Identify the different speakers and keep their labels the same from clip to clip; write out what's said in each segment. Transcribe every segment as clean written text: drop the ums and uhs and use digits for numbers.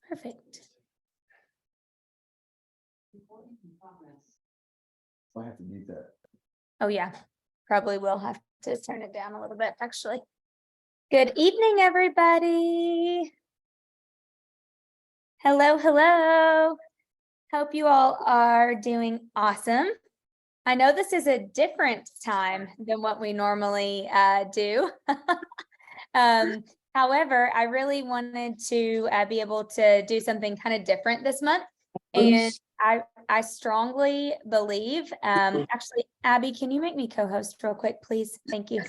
Speaker 1: Perfect.
Speaker 2: I have to mute that.
Speaker 1: Oh yeah, probably will have to turn it down a little bit, actually. Good evening, everybody. Hello, hello. Hope you all are doing awesome. I know this is a different time than what we normally do. However, I really wanted to be able to do something kind of different this month. And I strongly believe, actually, Abby, can you make me co-host real quick, please? Thank you.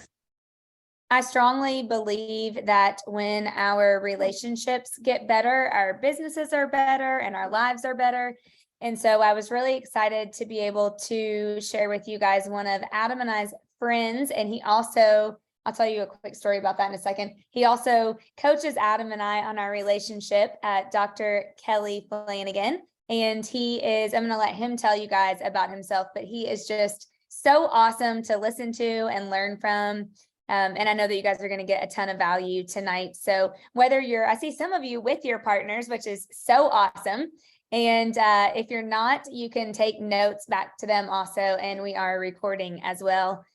Speaker 1: I strongly believe that when our relationships get better, our businesses are better and our lives are better. And so I was really excited to be able to share with you guys one of Adam and I's friends. And he also, I'll tell you a quick story about that in a second. He also coaches Adam and I on our relationship at Dr. Kelly Flanagan. And he is, I'm going to let him tell you guys about himself, but he is just so awesome to listen to and learn from. And I know that you guys are going to get a ton of value tonight. So whether you're, I see some of you with your partners, which is so awesome. And if you're not, you can take notes back to them also. And we are recording as well.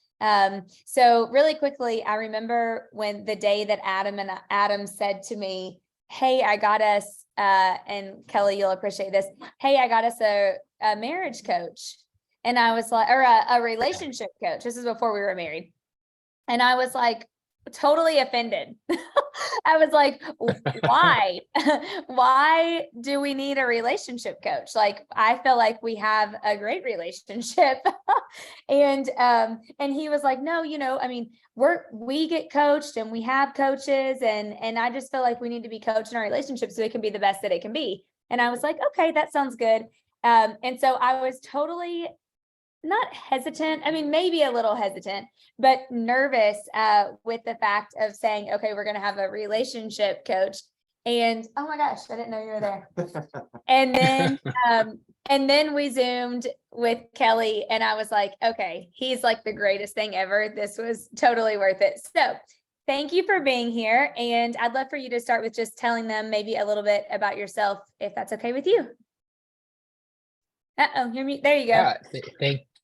Speaker 1: So really quickly, I remember when the day that Adam said to me, hey, I got us, and Kelly, you'll appreciate this. Hey, I got us a marriage coach. And I was like, or a relationship coach. This is before we were married. And I was like, totally offended. I was like, why? Why do we need a relationship coach? Like, I feel like we have a great relationship. And he was like, no, I mean, we get coached and we have coaches, and I just feel like we need to be coached in our relationship so it can be the best that it can be. And I was like, okay, that sounds good. And so I was totally not hesitant. I mean, maybe a little hesitant, but nervous with the fact of saying, okay, we're going to have a relationship coach. And oh my gosh, I didn't know you were there. And then we Zoomed with Kelly, and I was like, okay, he's like the greatest thing ever. This was totally worth it. So thank you for being here. And I'd love for you to start with just telling them maybe a little bit about yourself, if that's okay with you. Hear me? There you go.
Speaker 3: Yeah,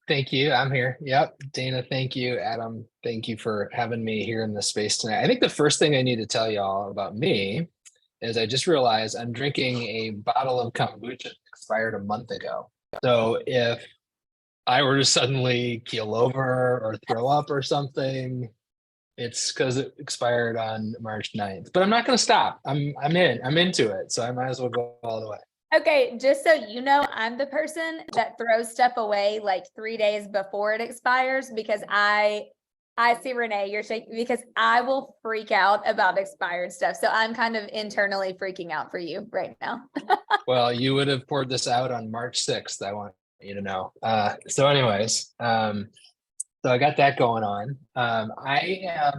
Speaker 3: thank you. I'm here. Yep. Dana, thank you. Adam, thank you for having me here in this space tonight. I think the first thing I need to tell y'all about me is I just realized I'm drinking a bottle of kombucha that expired a month ago. So if I were to suddenly keel over or throw up or something, it's because it expired on March 9th. But I'm not going to stop. I'm into it. So I might as well go all the way.
Speaker 1: Okay, just so you know, I'm the person that throws stuff away like 3 days before it expires, because I see Renee, you're shaking, because I will freak out about expired stuff. So I'm kind of internally freaking out for you right now.
Speaker 3: Well, you would have poured this out on March 6th. I want you to know. So anyways, so I got that going on. I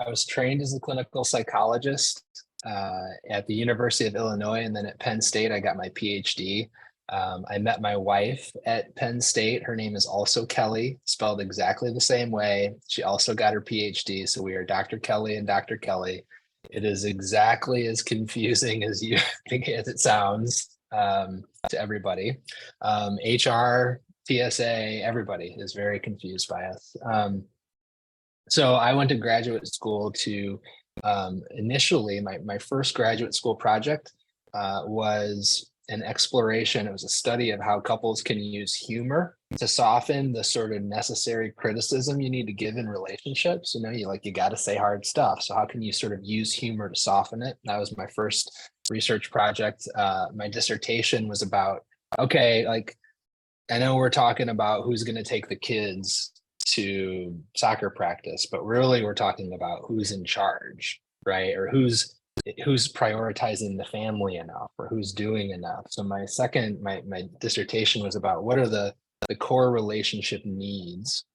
Speaker 3: was trained as a clinical psychologist at the University of Illinois, and then at Penn State, I got my PhD. I met my wife at Penn State. Her name is also Kelly, spelled exactly the same way. She also got her PhD. So we are Dr. Kelly and Dr. Kelly. It is exactly as confusing as you think as it sounds to everybody. HR, TSA, everybody is very confused by us. So I went to graduate school to initially my first graduate school project was an exploration. It was a study of how couples can use humor to soften the sort of necessary criticism you need to give in relationships. You got to say hard stuff. So how can you sort of use humor to soften it? That was my first research project. My dissertation was about, okay, like, I know we're talking about who's going to take the kids to soccer practice, but really we're talking about who's in charge, right? Or who's prioritizing the family enough, or who's doing enough. So my dissertation was about what are the core relationship needs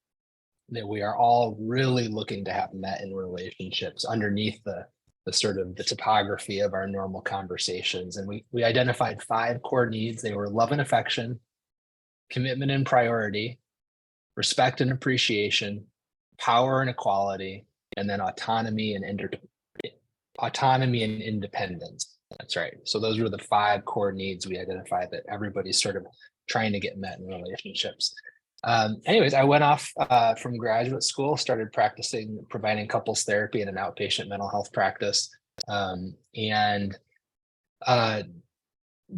Speaker 3: that we are all really looking to have met in relationships underneath the sort of the topography of our normal conversations. And we identified 5 core needs. They were love and affection, commitment and priority, respect and appreciation, power and equality, and then autonomy and autonomy and independence. That's right. So those were the 5 core needs we identified that everybody's sort of trying to get met in relationships. Anyways, I went off from graduate school, started practicing, providing couples therapy in an outpatient mental health practice, and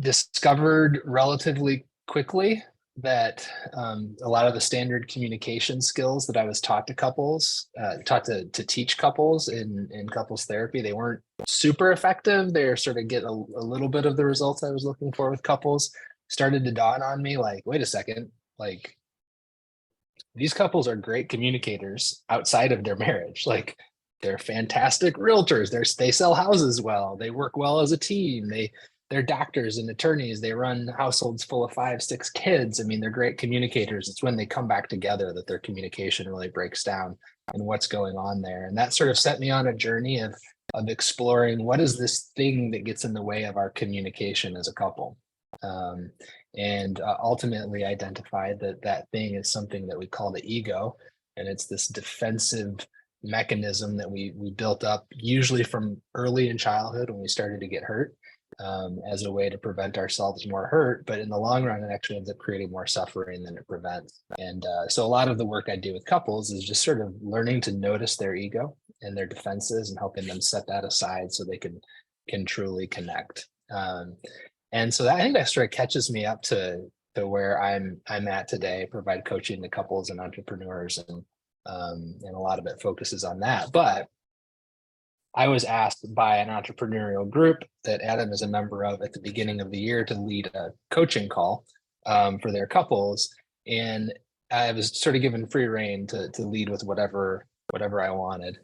Speaker 3: discovered relatively quickly that a lot of the standard communication skills that I was taught to couples, taught to teach couples in couples therapy, they weren't super effective. They sort of get a little bit of the results I was looking for with couples. Started to dawn on me like, wait a second, like these couples are great communicators outside of their marriage. Like they're fantastic realtors. They sell houses well. They work well as a team. They're doctors and attorneys. They run households full of 5, 6 kids. I mean, they're great communicators. It's when they come back together that their communication really breaks down and what's going on there. And that sort of set me on a journey of exploring what is this thing that gets in the way of our communication as a couple. And ultimately identified that thing is something that we call the ego. And it's this defensive mechanism that we built up usually from early in childhood when we started to get hurt, as a way to prevent ourselves more hurt. But in the long run, it actually ends up creating more suffering than it prevents. And so a lot of the work I do with couples is just sort of learning to notice their ego and their defenses and helping them set that aside so they can truly connect. And so I think that sort of catches me up to where I'm at today, provide coaching to couples and entrepreneurs, and a lot of it focuses on that. But I was asked by an entrepreneurial group that Adam is a member of at the beginning of the year to lead a coaching call for their couples. And I was sort of given free rein to lead with whatever I wanted.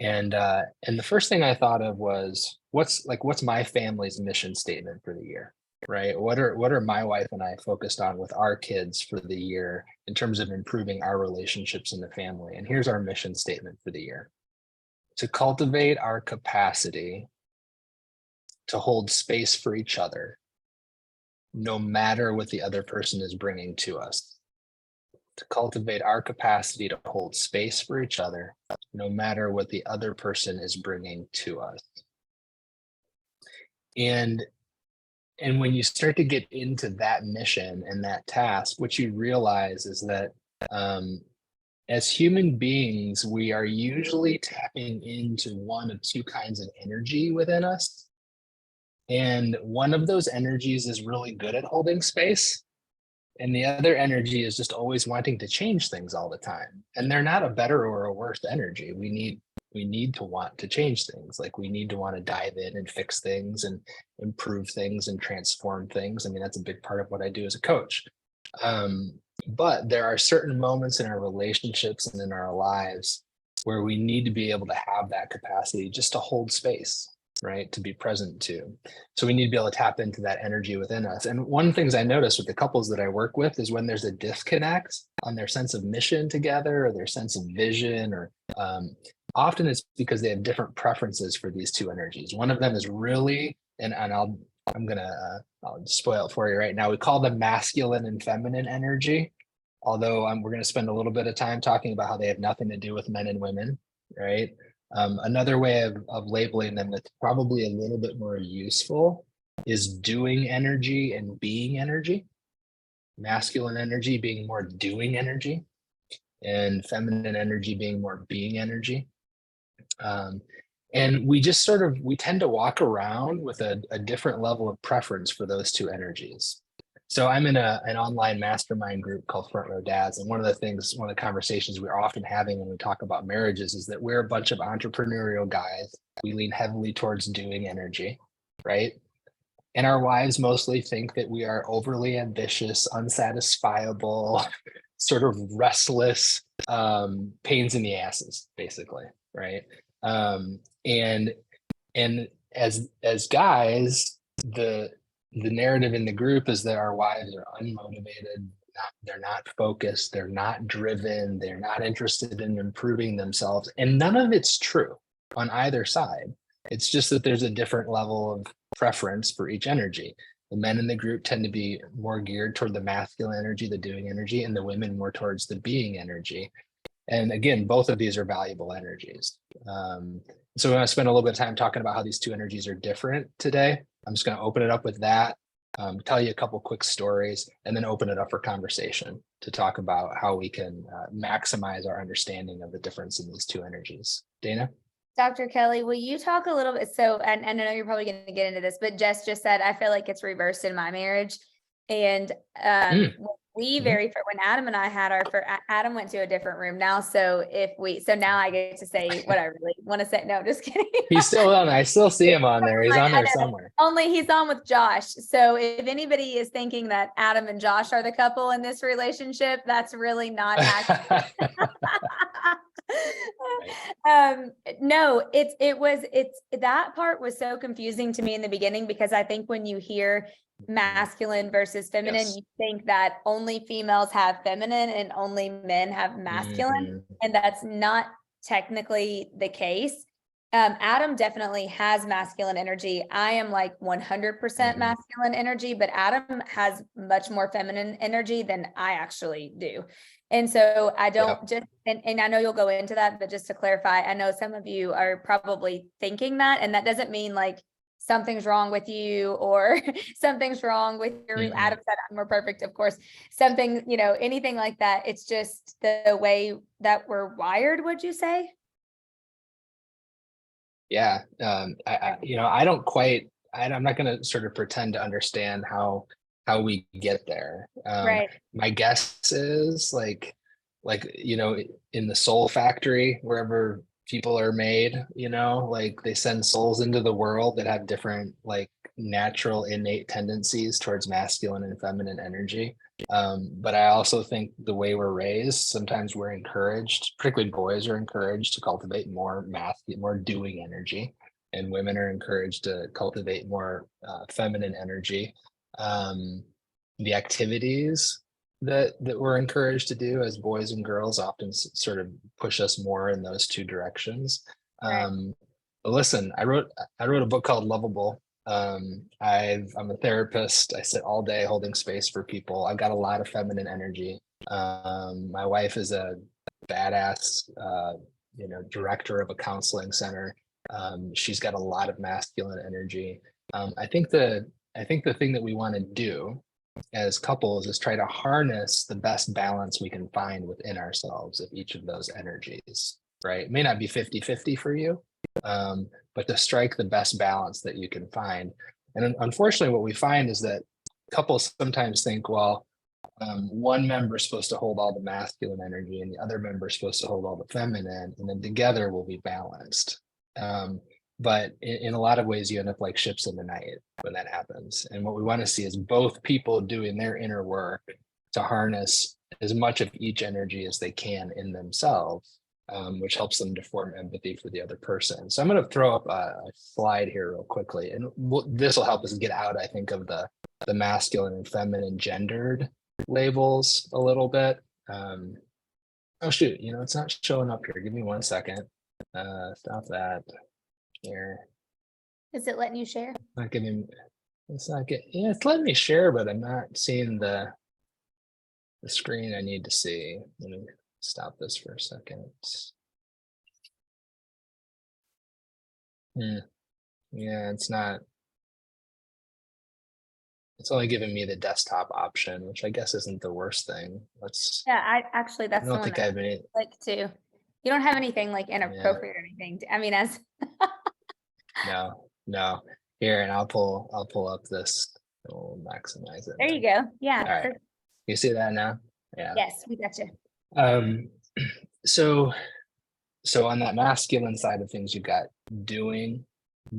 Speaker 3: And the first thing I thought of was what's my family's mission statement for the year, right? What are my wife and I focused on with our kids for the year in terms of improving our relationships in the family? And here's our mission statement for the year: to cultivate our capacity to hold space for each other, no matter what the other person is bringing to us. To cultivate our capacity to hold space for each other, no matter what the other person is bringing to us. And when you start to get into that mission and that task, what you realize is that as human beings, we are usually tapping into one of 2 kinds of energy within us. And one of those energies is really good at holding space. And the other energy is just always wanting to change things all the time. And they're not a better or a worse energy. We need to want to change things. Like we need to want to dive in and fix things and improve things and transform things. I mean, that's a big part of what I do as a coach. But there are certain moments in our relationships and in our lives where we need to be able to have that capacity just to hold space, right? To be present to. So we need to be able to tap into that energy within us. And one of the things I notice with the couples that I work with is when there's a disconnect on their sense of mission together or their sense of vision, or often it's because they have different preferences for these 2 energies. One of them is really, and I'll spoil it for you right now. We call them masculine and feminine energy, although we're going to spend a little bit of time talking about how they have nothing to do with men and women, right? Another way of labeling them that's probably a little bit more useful is doing energy and being energy. Masculine energy being more doing energy, and feminine energy being more being energy. And we just we tend to walk around with a different level of preference for those 2 energies. So I'm in an online mastermind group called Front Row Dads. And one of the conversations we're often having when we talk about marriages is that we're a bunch of entrepreneurial guys. We lean heavily towards doing energy, right? And our wives mostly think that we are overly ambitious, unsatisfiable, sort of restless, pains in the asses, basically, right? And as guys, the narrative in the group is that our wives are unmotivated, they're not focused, they're not driven, they're not interested in improving themselves. And none of it's true on either side. It's just that there's a different level of preference for each energy. The men in the group tend to be more geared toward the masculine energy, the doing energy, and the women more towards the being energy. And again, both of these are valuable energies. So we're going to spend a little bit of time talking about how these two energies are different today. I'm just going to open it up with that, tell you a couple quick stories, and then open it up for conversation to talk about how we can maximize our understanding of the difference in these two energies. Dana?
Speaker 1: Dr. Kelly, will you talk a little bit? So, and I know you're probably going to get into this, but Jess just said, I feel like it's reversed in my marriage. And when Adam and I had our first, Adam went to a different room now. So now I get to say what I really want to say. No, just kidding.
Speaker 3: He's still on. I still see him on there. He's on there somewhere.
Speaker 1: Only he's on with Josh. So if anybody is thinking that Adam and Josh are the couple in this relationship, that's really not accurate. No, that part was so confusing to me in the beginning, because I think when you hear masculine versus feminine, yes, you think that only females have feminine and only men have masculine, and that's not technically the case. Adam definitely has masculine energy. I am like 100% masculine energy, but Adam has much more feminine energy than I actually do. And so I don't and I know you'll go into that, but just to clarify, I know some of you are probably thinking that, and that doesn't mean like something's wrong with you or something's wrong with your Adam said I'm more perfect, of course, something, anything like that. It's just the way that we're wired, would you say?
Speaker 3: Yeah. I'm not going to sort of pretend to understand how we get there.
Speaker 1: Right.
Speaker 3: My guess is like, in the soul factory, wherever people are made, like they send souls into the world that have different like natural innate tendencies towards masculine and feminine energy. But I also think the way we're raised, sometimes we're encouraged, particularly boys are encouraged to cultivate more masculine, more doing energy, and women are encouraged to cultivate more feminine energy. The activities that we're encouraged to do as boys and girls often sort of push us more in those two directions. Right. But listen, I wrote a book called Lovable. I'm a therapist. I sit all day holding space for people. I've got a lot of feminine energy. My wife is a badass, director of a counseling center. She's got a lot of masculine energy. I think the thing that we want to do as couples is try to harness the best balance we can find within ourselves of each of those energies, right? It may not be 50-50 for you, but to strike the best balance that you can find. And unfortunately, what we find is that couples sometimes think, well, one member is supposed to hold all the masculine energy and the other member is supposed to hold all the feminine, and then together we'll be balanced. But in a lot of ways, you end up like ships in the night when that happens. And what we want to see is both people doing their inner work to harness as much of each energy as they can in themselves, which helps them to form empathy for the other person. So I'm going to throw up a slide here real quickly. And this will help us get out, I think, of the masculine and feminine gendered labels a little bit. Oh, shoot. It's not showing up here. Give me 1 second. Stop that. Here.
Speaker 1: Is it letting you share?
Speaker 3: It's letting me share, but I'm not seeing the screen I need to see. Let me stop this for a second. Yeah, it's only giving me the desktop option, which I guess isn't the worst thing. That's
Speaker 1: the
Speaker 3: don't
Speaker 1: one
Speaker 3: think I've been
Speaker 1: like too. You don't have anything like inappropriate or anything. As
Speaker 3: No. Here, and I'll pull up this. We'll maximize it.
Speaker 1: There you go. Yeah.
Speaker 3: All right. You see that now? Yeah.
Speaker 1: Yes, we got you.
Speaker 3: So on that masculine side of things, you've got doing,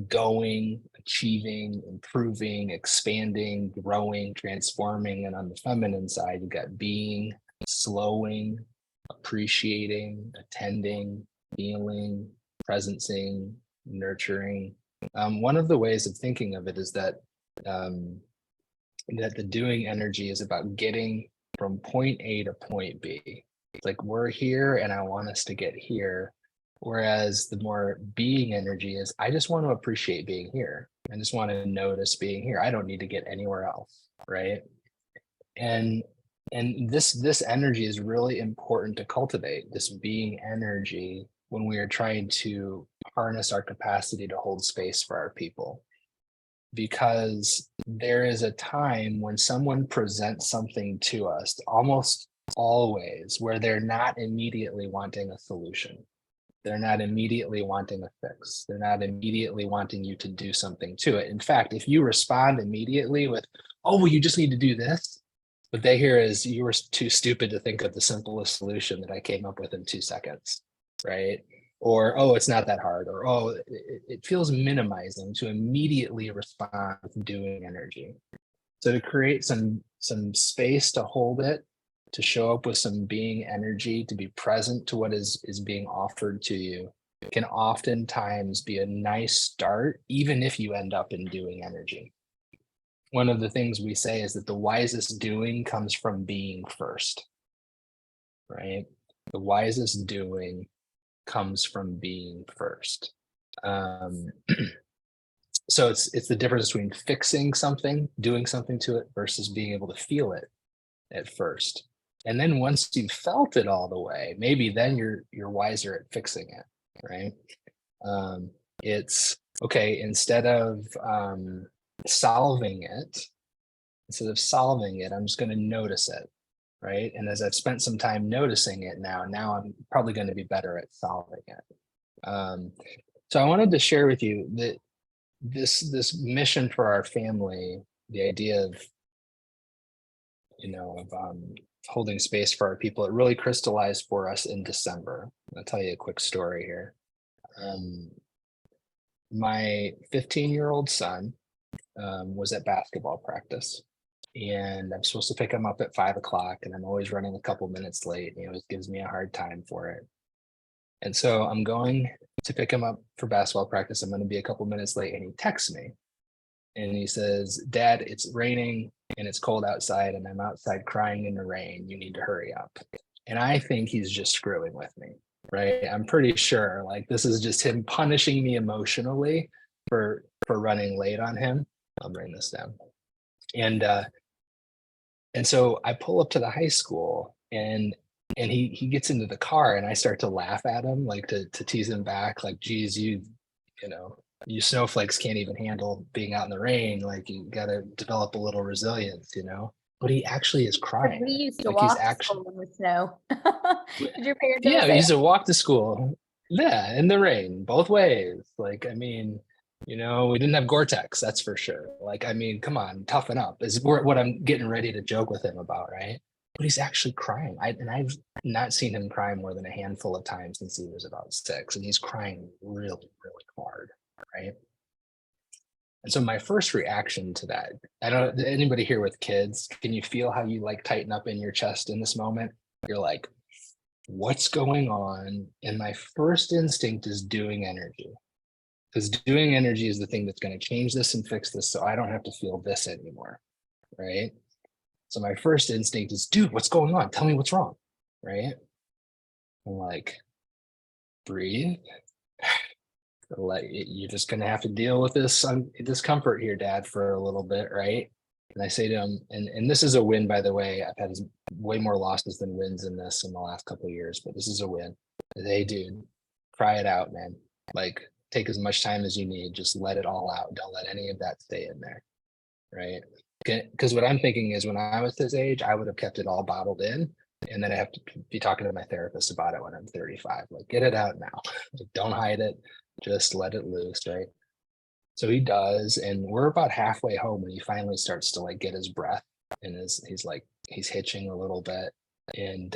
Speaker 3: going, achieving, improving, expanding, growing, transforming. And on the feminine side, you've got being, slowing, appreciating, attending, feeling, presencing, nurturing. One of the ways of thinking of it is that that the doing energy is about getting from point A to point B. It's like we're here and I want us to get here. Whereas the more being energy is, I just want to appreciate being here. I just want to notice being here. I don't need to get anywhere else, right? And this energy is really important to cultivate, this being energy, when we are trying to harness our capacity to hold space for our people. Because there is a time when someone presents something to us, almost always, where they're not immediately wanting a solution. They're not immediately wanting a fix. They're not immediately wanting you to do something to it. In fact, if you respond immediately with, oh, well, you just need to do this, what they hear is you were too stupid to think of the simplest solution that I came up with in 2 seconds, right? Or, oh, it's not that hard, or, oh, it feels minimizing to immediately respond with doing energy. So to create some space to hold it, to show up with some being energy, to be present to what is being offered to you, can oftentimes be a nice start, even if you end up in doing energy. One of the things we say is that the wisest doing comes from being first, right? The wisest doing comes from being first. So it's the difference between fixing something, doing something to it, versus being able to feel it at first. And then once you've felt it all the way, maybe then you're wiser at fixing it, right? It's okay, instead of solving it, I'm just going to notice it, right? And as I've spent some time noticing it now I'm probably going to be better at solving it. So I wanted to share with you that this mission for our family, the idea of, holding space for our people, it really crystallized for us in December. I'll tell you a quick story here. My 15-year-old son was at basketball practice, and I'm supposed to pick him up at 5 o'clock, and I'm always running a couple minutes late. He always gives me a hard time for it. And so I'm going to pick him up for basketball practice. I'm going to be a couple minutes late, and he texts me and he says, Dad, it's raining and it's cold outside, and I'm outside crying in the rain. You need to hurry up. And I think he's just screwing with me, right? I'm pretty sure like this is just him punishing me emotionally for running late on him. I'll bring this down. And so I pull up to the high school, and he gets into the car, and I start to laugh at him, like to tease him back, like, geez, you snowflakes can't even handle being out in the rain. Like, you got to develop a little resilience, But he actually is crying.
Speaker 1: We used to
Speaker 3: Like, he's
Speaker 1: walk to
Speaker 3: actually,
Speaker 1: school in the snow. Did your parents ever
Speaker 3: yeah,
Speaker 1: say
Speaker 3: he used
Speaker 1: that?
Speaker 3: to walk to school. Yeah, in the rain, both ways. Like, I mean, we didn't have Gore-Tex, that's for sure. Like, I mean, come on, toughen up is what I'm getting ready to joke with him about, right? But he's actually crying. I've not seen him cry more than a handful of times since he was about 6, and he's crying really, really hard, right? And so my first reaction to that, I don't know, anybody here with kids, can you feel how you like tighten up in your chest in this moment? You're like, what's going on? And my first instinct is doing energy, because doing energy is the thing that's going to change this and fix this, so I don't have to feel this anymore, right? So my first instinct is, dude, what's going on? Tell me what's wrong, right? I'm like, breathe. You're just going to have to deal with this discomfort here, Dad, for a little bit, right? And I say to him, and this is a win, by the way. I've had way more losses than wins in this in the last couple of years, but this is a win. Hey, dude, cry it out, man. Like, take as much time as you need. Just let it all out. Don't let any of that stay in there, right? Because what I'm thinking is, when I was his age, I would have kept it all bottled in, and then I have to be talking to my therapist about it when I'm 35. Like, get it out now. Like, don't hide it. Just let it loose, right? So he does, and we're about halfway home when he finally starts to like get his breath, and he's hitching a little bit, and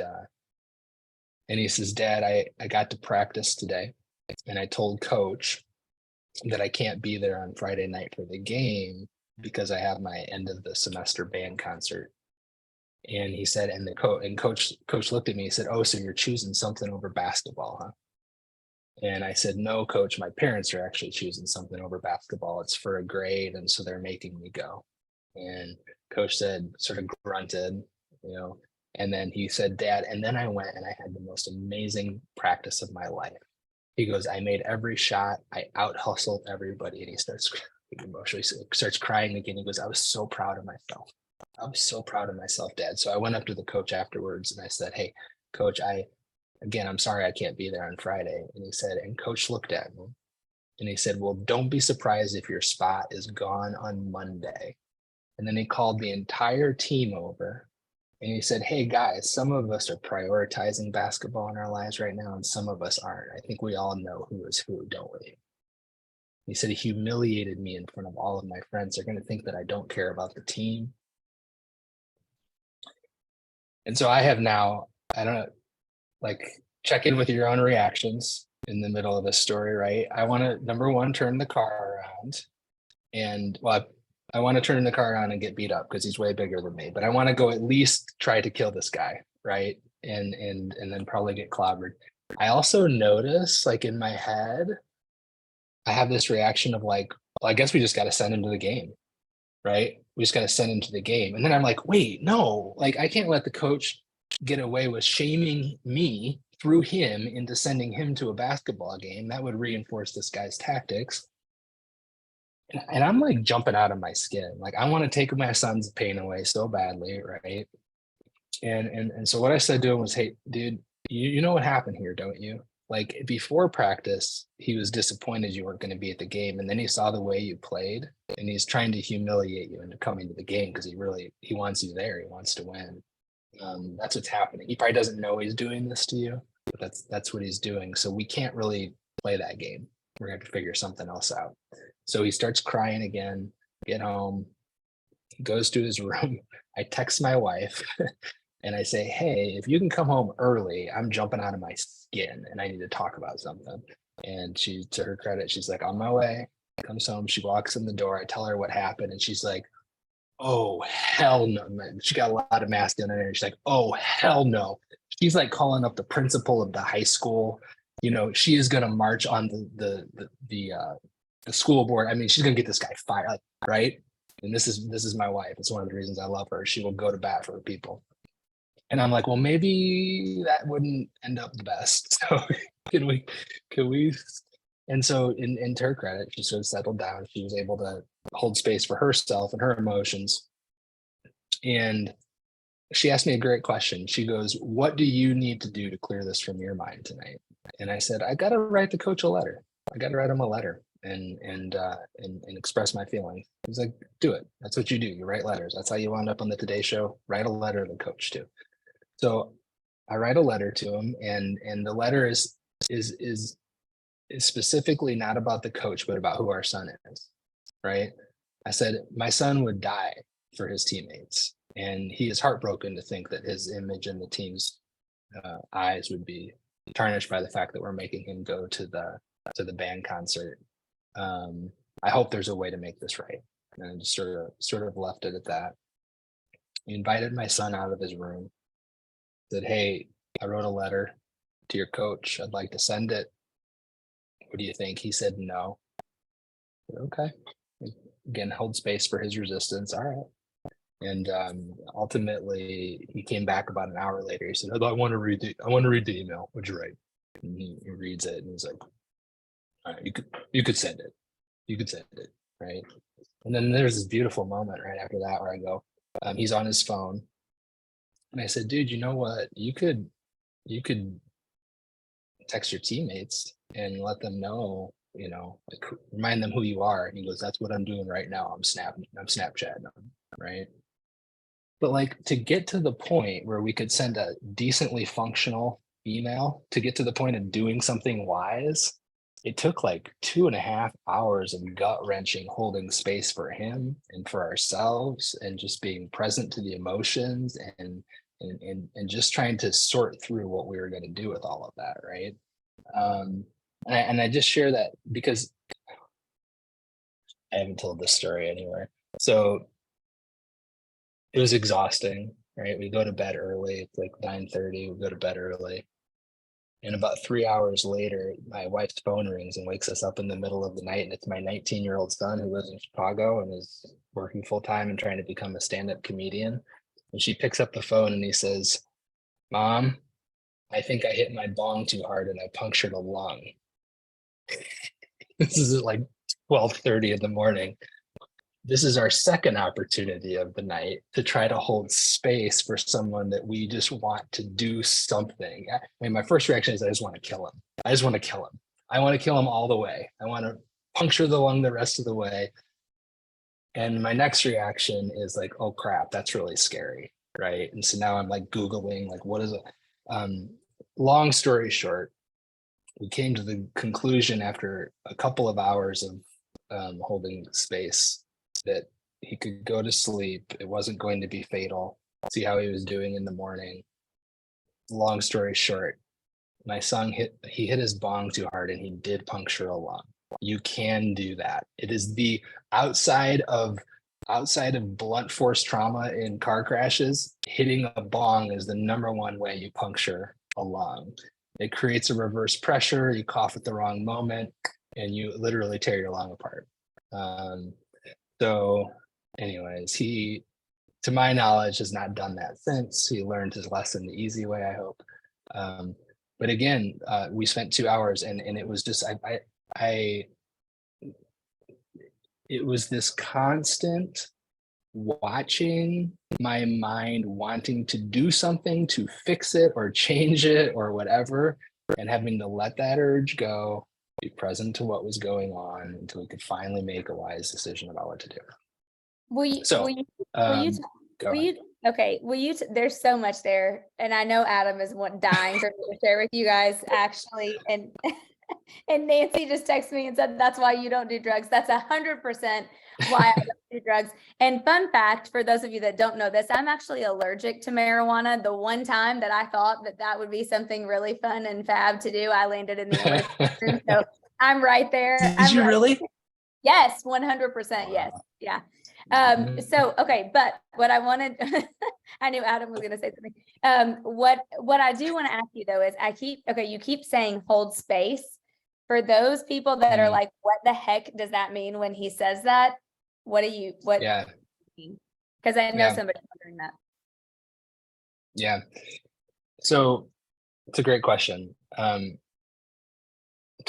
Speaker 3: he says, Dad, I got to practice today, and I told Coach that I can't be there on Friday night for the game because I have my end of the semester band concert. And he said, and coach looked at me, he said, oh, so you're choosing something over basketball, huh? And I said, no, Coach, my parents are actually choosing something over basketball. It's for a grade, and so they're making me go. And Coach said, sort of grunted, and then he said, Dad, and then I went and I had the most amazing practice of my life. He goes, I made every shot, I out hustled everybody. And he starts emotionally, starts crying again. He goes, I was so proud of myself. I was so proud of myself, Dad. So I went up to the coach afterwards and I said, hey, Coach, I'm sorry I can't be there on Friday. And he said, and Coach looked at me And he said, well, don't be surprised if your spot is gone on Monday. And then he called the entire team over and he said, hey guys, some of us are prioritizing basketball in our lives right now and some of us aren't. I think we all know who is who, don't we? He said he humiliated me in front of all of my friends. They're going to think that I don't care about the team. And so I have now, I don't know, like check in with your own reactions in the middle of this story, right? I want to, number one, turn the car around. And well, I want to turn the car around and get beat up because he's way bigger than me. But I want to go at least try to kill this guy, right? And then probably get clobbered. I also notice, like in my head, I have this reaction of like, well, I guess we just got to send him to the game, right? We just got to send him to the game. And then I'm like, wait, no, like I can't let the coach get away with shaming me through him into sending him to a basketball game. That would reinforce this guy's tactics. And I'm like jumping out of my skin. Like I want to take my son's pain away so badly, right? And so what I said to him was, hey, dude, you know what happened here, don't you? Like before practice, he was disappointed you weren't going to be at the game. And then he saw the way you played and he's trying to humiliate you into coming to the game because he wants you there. He wants to win. That's what's happening. He probably doesn't know he's doing this to you, but that's what he's doing. So we can't really play that game. We're going to have to figure something else out. So he starts crying again, get home, goes to his room. I text my wife and I say, hey, if you can come home early, I'm jumping out of my skin and I need to talk about something. And she, to her credit, she's like, on my way, comes home. She walks in the door. I tell her what happened. And she's like, oh, hell no. Man. She got a lot of masculine energy. She's like, oh, hell no. She's like calling up the principal of the high school. You know, she is going to march on the school board. I mean, she's going to get this guy fired, right? And this is my wife. It's one of the reasons I love her. She will go to bat for her people. And I'm like, well, maybe that wouldn't end up the best. So can we, and so in her credit, she sort of settled down. She was able to hold space for herself and her emotions. And she asked me a great question. She goes, what do you need to do to clear this from your mind tonight? And I said, I got to write the coach a letter. I got to write him a letter and express my feelings. He's like, do it. That's what you do. You write letters. That's how you wound up on the Today Show. Write a letter to the coach too. So I write a letter to him, and the letter is specifically not about the coach, but about who our son is. Right? I said, my son would die for his teammates, and he is heartbroken to think that his image in the team's eyes would be tarnished by the fact that we're making him go to the band concert. I hope there's a way to make this right. And I just sort of left it at that. He invited my son out of his room, said, hey, I wrote a letter to your coach. I'd like to send it. What do you think? He said no. I said, okay. Again, hold space for his resistance. All right. And ultimately, he came back about an hour later. He said, I want to read the email. What'd you write? And he reads it and he's like, all right, you could send it. You could send it, right? And then there's this beautiful moment right after that where I go, he's on his phone. And I said, dude, you know what? You could text your teammates and let them know, you know, like remind them who you are. And he goes, that's what I'm doing right now. I'm Snapchatting them, right? But like to get to the point where we could send a decently functional email, to get to the point of doing something wise, it took like 2.5 hours of gut wrenching, holding space for him and for ourselves, and just being present to the emotions and just trying to sort through what we were going to do with all of that, right? And I just share that because I haven't told this story anywhere. So it was exhausting, right? We go to bed early. It's like 9:30. We go to bed early. And about 3 hours later, my wife's phone rings and wakes us up in the middle of the night. And it's my 19-year-old son who lives in Chicago and is working full time and trying to become a stand-up comedian. And she picks up the phone and he says, Mom, I think I hit my bong too hard and I punctured a lung. This is at like 12:30 in the morning. This is our second opportunity of the night to try to hold space for someone that we just want to do something. I mean, my first reaction is I just want to kill him. I want to kill him all the way. I want to puncture the lung the rest of the way. And my next reaction is like, oh crap, that's really scary, right? And so now I'm like Googling, like, what is it? Long story short, we came to the conclusion after a couple of hours of holding space that he could go to sleep. It wasn't going to be fatal. See how he was doing in the morning. Long story short, my son hit his bong too hard and he did puncture a lung. You can do that. It is the outside of blunt force trauma in car crashes, hitting a bong is the number one way you puncture a lung. It creates a reverse pressure, you cough at the wrong moment, and you literally tear your lung apart. So anyways, he, to my knowledge, has not done that since. He learned his lesson the easy way, I hope. But again, we spent 2 hours and it was just, it was this constant watching my mind wanting to do something to fix it or change it or whatever, and having to let that urge go, be present to what was going on until we could finally make a wise decision about what to do.
Speaker 1: There's so much there, and I know Adam is dying for me to share with you guys actually, and and Nancy just texted me and said, that's why you don't do drugs. That's 100% why I don't do drugs. And fun fact, for those of you that don't know this, I'm actually allergic to marijuana. The one time that I thought that would be something really fun and fab to do, I landed in the emergency room. So I'm right there.
Speaker 3: Did you really?
Speaker 1: Yes, 100%. Yes. Yeah. So, okay. But what I wanted, I knew Adam was going to say something. What I do want to ask you though, is you keep saying hold space. For those people that are like, what the heck does that mean when he says that? Yeah. Because I know somebody's wondering that.
Speaker 3: Yeah. So it's a great question. To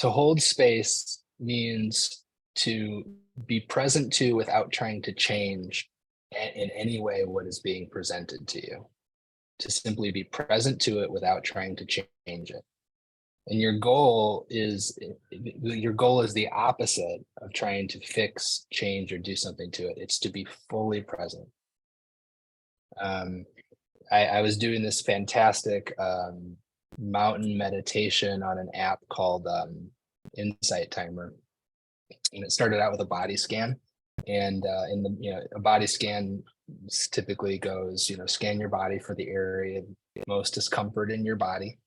Speaker 3: hold space means to be present to without trying to change in any way what is being presented to you. To simply be present to it without trying to change it. And your goal is the opposite of trying to fix, change, or do something to it. It's to be fully present. I was doing this fantastic mountain meditation on an app called Insight Timer, and it started out with a body scan. And a body scan typically goes, scan your body for the area of most discomfort in your body.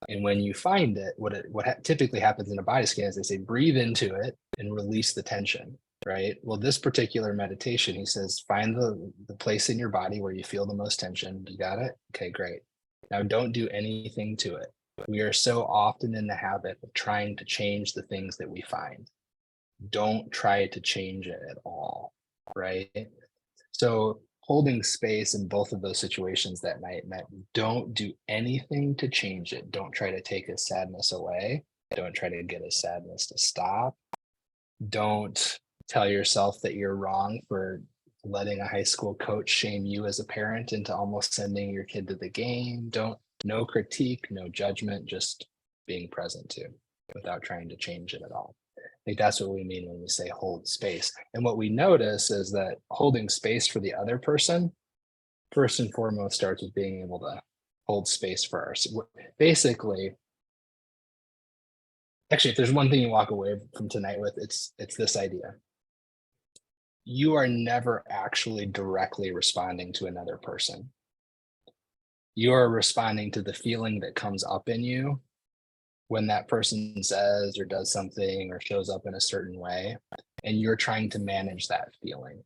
Speaker 3: And when you find it, what typically happens in a body scan is they say, breathe into it and release the tension, right? Well, this particular meditation, he says, find the place in your body where you feel the most tension. You got it? Okay, great. Now don't do anything to it. We are so often in the habit of trying to change the things that we find. Don't try to change it at all, right? So holding space in both of those situations that night meant don't do anything to change it. Don't try to take his sadness away. Don't try to get his sadness to stop. Don't tell yourself that you're wrong for letting a high school coach shame you as a parent into almost sending your kid to the game. No critique, no judgment, just being present to without trying to change it at all. I think that's what we mean when we say hold space. And what we notice is that holding space for the other person, first and foremost, starts with being able to hold space for us. Basically, actually, if there's one thing you walk away from tonight with, it's this idea. You are never actually directly responding to another person. You are responding to the feeling that comes up in you when that person says or does something or shows up in a certain way, and you're trying to manage that feeling.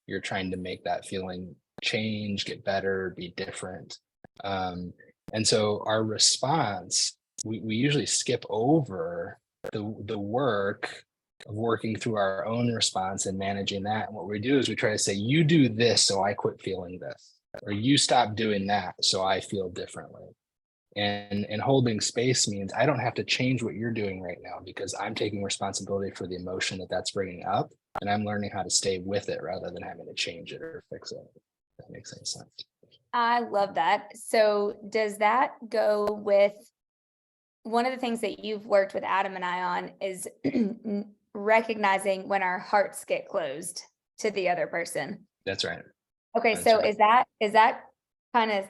Speaker 3: You're trying to make that feeling change, get better, be different. And so our response, we usually skip over the work of working through our own response and managing that. And what we do is we try to say, you do this, so I quit feeling this, or you stop doing that, so I feel differently. And holding space means I don't have to change what you're doing right now because I'm taking responsibility for the emotion that's bringing up, and I'm learning how to stay with it rather than having to change it or fix it. If that makes any sense.
Speaker 1: I love that. So does that go with one of the things that you've worked with Adam and I on is recognizing when our hearts get closed to the other person.
Speaker 3: That's right.
Speaker 1: Okay,
Speaker 3: That's
Speaker 1: so
Speaker 3: right.
Speaker 1: is that kind of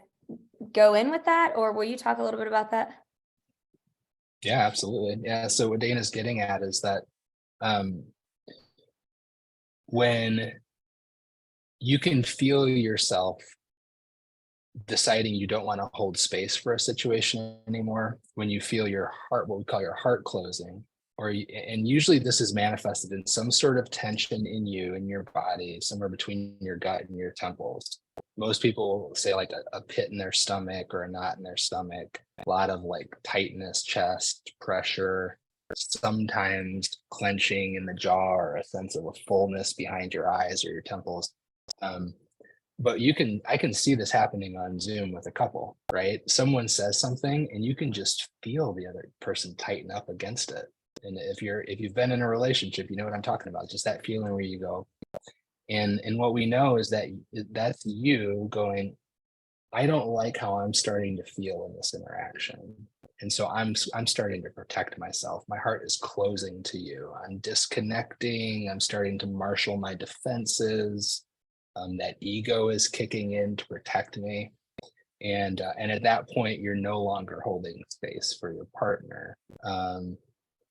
Speaker 1: go in with that, or will you talk a little bit about that?
Speaker 3: Yeah, absolutely. Yeah. So what Dana's getting at is that um, when you can feel yourself deciding you don't want to hold space for a situation anymore, when you feel your heart, what we call your heart closing, and usually this is manifested in some sort of tension in you, in your body, somewhere between your gut and your temples. Most people say like a pit in their stomach or a knot in their stomach, a lot of like tightness, chest pressure, sometimes clenching in the jaw or a sense of a fullness behind your eyes or your temples. But I can see this happening on Zoom with a couple, right? Someone says something and you can just feel the other person tighten up against it. And if you've been in a relationship, you know what I'm talking about, just that feeling where you go, and what we know is that that's you going, I don't like how I'm starting to feel in this interaction. And so I'm starting to protect myself. My heart is closing to you. I'm disconnecting. I'm starting to marshal my defenses. That ego is kicking in to protect me. And at that point, you're no longer holding space for your partner.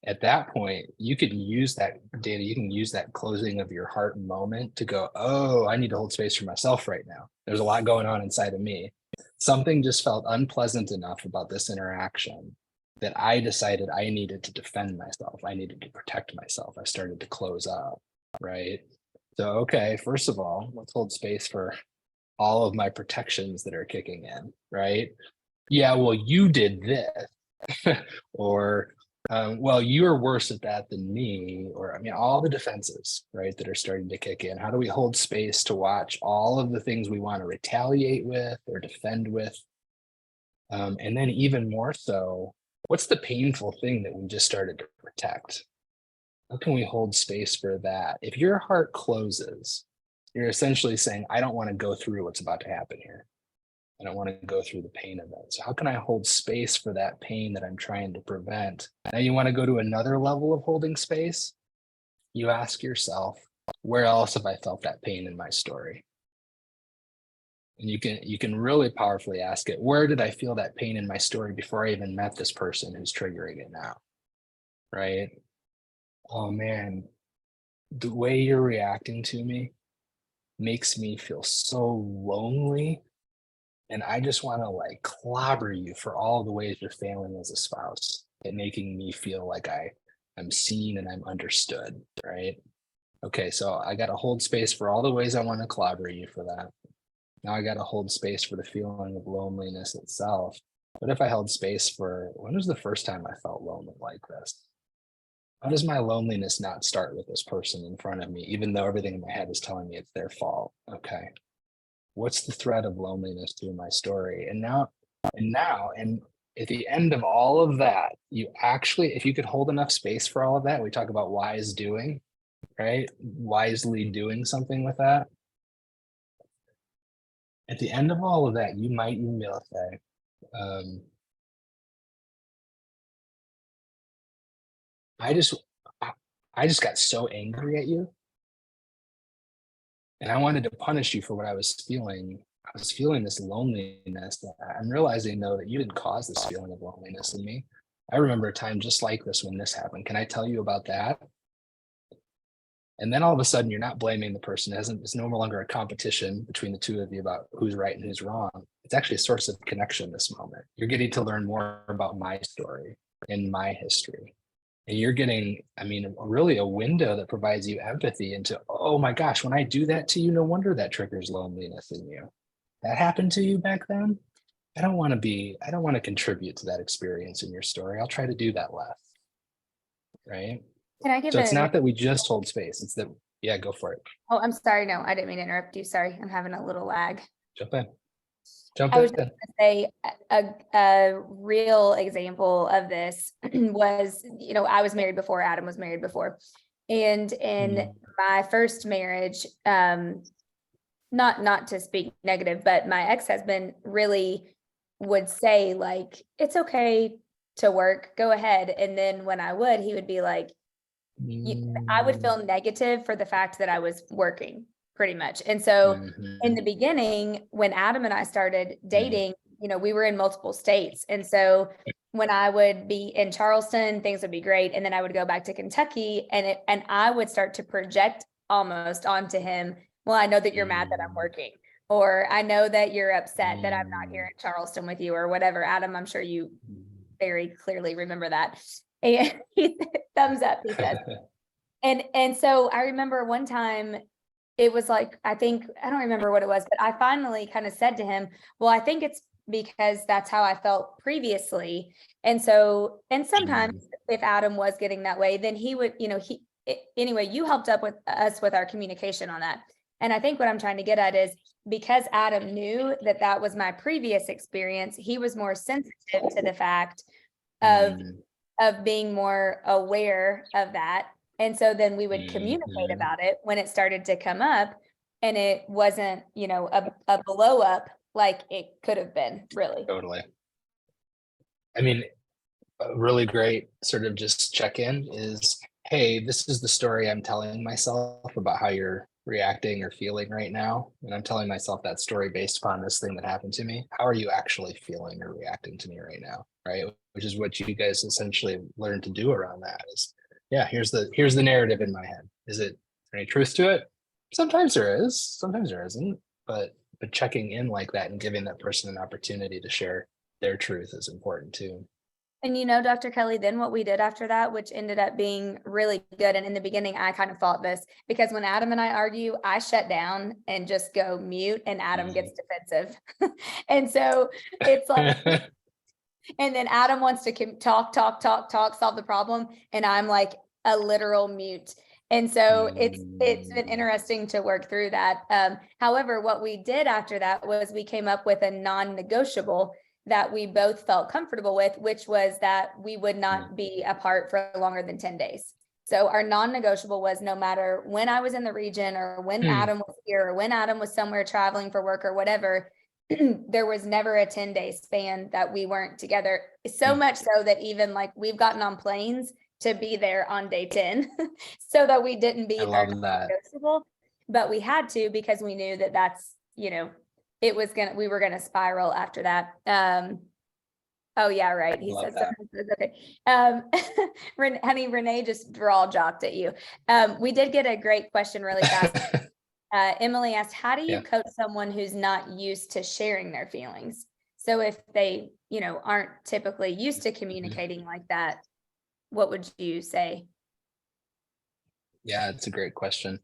Speaker 3: At that point, you can use that data, you can use that closing of your heart moment to go, oh, I need to hold space for myself right now. There's a lot going on inside of me. Something just felt unpleasant enough about this interaction that I decided I needed to defend myself. I needed to protect myself. I started to close up, right? So, okay, first of all, let's hold space for all of my protections that are kicking in, right? Yeah, well, you did this, or well, you're worse at that than me, or I mean, all the defenses, right, that are starting to kick in. How do we hold space to watch all of the things we want to retaliate with or defend with? And then even more so, what's the painful thing that we just started to protect? How can we hold space for that? If your heart closes, you're essentially saying, I don't want to go through what's about to happen here. I don't want to go through the pain of it. So how can I hold space for that pain that I'm trying to prevent? Now you want to go to another level of holding space. You ask yourself, where else have I felt that pain in my story? And you can really powerfully ask it, where did I feel that pain in my story before I even met this person who's triggering it now? Right? Oh man, the way you're reacting to me makes me feel so lonely. And I just want to like clobber you for all the ways you're failing as a spouse and making me feel like I'm seen and I'm understood. Right. Okay. So I got to hold space for all the ways I want to clobber you for that. Now I got to hold space for the feeling of loneliness itself. What if I held space for when was the first time I felt lonely like this? How does my loneliness not start with this person in front of me, even though everything in my head is telling me it's their fault? Okay. What's the thread of loneliness through my story? And at the end of all of that, you actually, if you could hold enough space for all of that, we talk about wise doing, right? Wisely doing something with that. At the end of all of that, you might even be able to say, um, I just, I, I just got so angry at you, and I wanted to punish you for what I was feeling. I was feeling this loneliness. I'm realizing though that you didn't cause this feeling of loneliness in me. I remember a time just like this when this happened. Can I tell you about that? And then all of a sudden, you're not blaming the person. It's no longer a competition between the two of you about who's right and who's wrong. It's actually a source of connection this moment. You're getting to learn more about my story and my history. And you're getting, I mean, really a window that provides you empathy into, oh my gosh, when I do that to you, no wonder that triggers loneliness in you. That happened to you back then? I don't want to contribute to that experience in your story. I'll try to do that less. Right.
Speaker 1: Can I give
Speaker 3: So it's
Speaker 1: a,
Speaker 3: not that we just hold space. It's that, yeah, go for it.
Speaker 1: oh, I'm sorry. No, I didn't mean to interrupt you. Sorry. I'm having a little lag.
Speaker 3: Jump in. Jump
Speaker 1: I was just
Speaker 3: in.
Speaker 1: gonna say a real example of this was, I was married before, Adam was married before. And in my first marriage, not to speak negative, but my ex-husband really would say like, it's okay to work, go ahead. And then when I would, he would be like, I would feel negative for the fact that I was working pretty much. And so in the beginning, when Adam and I started dating, we were in multiple states. And so when I would be in Charleston, things would be great. And then I would go back to Kentucky and I would start to project almost onto him. Well, I know that you're mad that I'm working, or I know that you're upset that I'm not here in Charleston with you, or whatever. Adam, I'm sure you very clearly remember that. And he thumbs up, he says. And so I remember one time it was like, I don't remember what it was, but I finally kind of said to him, well, I think it's because that's how I felt previously. And so, and sometimes if Adam was getting that way, then he would, anyway, you helped up with us with our communication on that. And I think what I'm trying to get at is because Adam knew that that was my previous experience, he was more sensitive to the fact of being more aware of that. And so then we would communicate about it when it started to come up, and it wasn't, a blow up like it could have been, really.
Speaker 3: Totally. I mean, a really great sort of just check in is, hey, this is the story I'm telling myself about how you're reacting or feeling right now. And I'm telling myself that story based upon this thing that happened to me. How are you actually feeling or reacting to me right now? Right. Which is what you guys essentially learned to do around that is, yeah, here's the narrative in my head. Is there any truth to it? Sometimes there is, sometimes there isn't, but checking in like that and giving that person an opportunity to share their truth is important too.
Speaker 1: And Dr. Kelly, then what we did after that, which ended up being really good. And in the beginning, I kind of fought this because when Adam and I argue, I shut down and just go mute, and Adam gets defensive. And so it's like, and then Adam wants to talk, solve the problem. And I'm like a literal mute. And so it's been interesting to work through that. However, what we did after that was we came up with a non-negotiable that we both felt comfortable with, which was that we would not be apart for longer than 10 days. So our non-negotiable was no matter when I was in the region or when Adam was here or when Adam was somewhere traveling for work or whatever, there was never a 10-day span that we weren't together. So much so that even like we've gotten on planes to be there on day 10 so that we didn't be our non-negotiable, but we had to because we knew that that's, we were gonna spiral after that. Oh yeah, right. He said something. Okay. Honey, Renee just draw jocked at you. We did get a great question really fast. Emily asked, how do you coach someone who's not used to sharing their feelings? So if they, aren't typically used to communicating like that, what would you say?
Speaker 3: Yeah, it's a great question.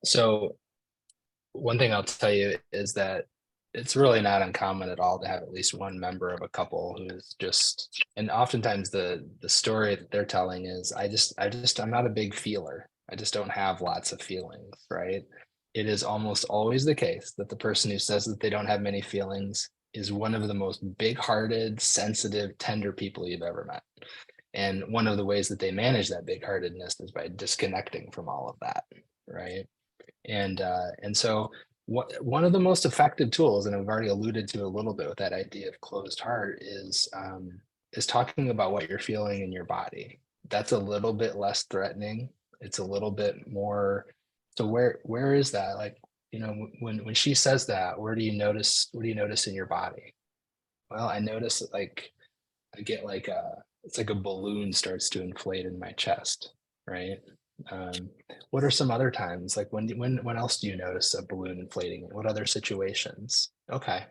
Speaker 3: So one thing I'll tell you is that it's really not uncommon at all to have at least one member of a couple who is just, and oftentimes the story that they're telling is, I'm not a big feeler. I just don't have lots of feelings, right? It is almost always the case that the person who says that they don't have many feelings is one of the most big-hearted, sensitive, tender people you've ever met. And one of the ways that they manage that big-heartedness is by disconnecting from all of that, right? And so one of the most effective tools, and I've already alluded to a little bit with that idea of closed heart, is talking about what you're feeling in your body. That's a little bit less threatening. It's a little bit more. So where is that? Like, when she says that, what do you notice in your body? Well, I notice that, like, I get like it's like a balloon starts to inflate in my chest, right? What are some other times? Like when else do you notice a balloon inflating? What other situations? Okay.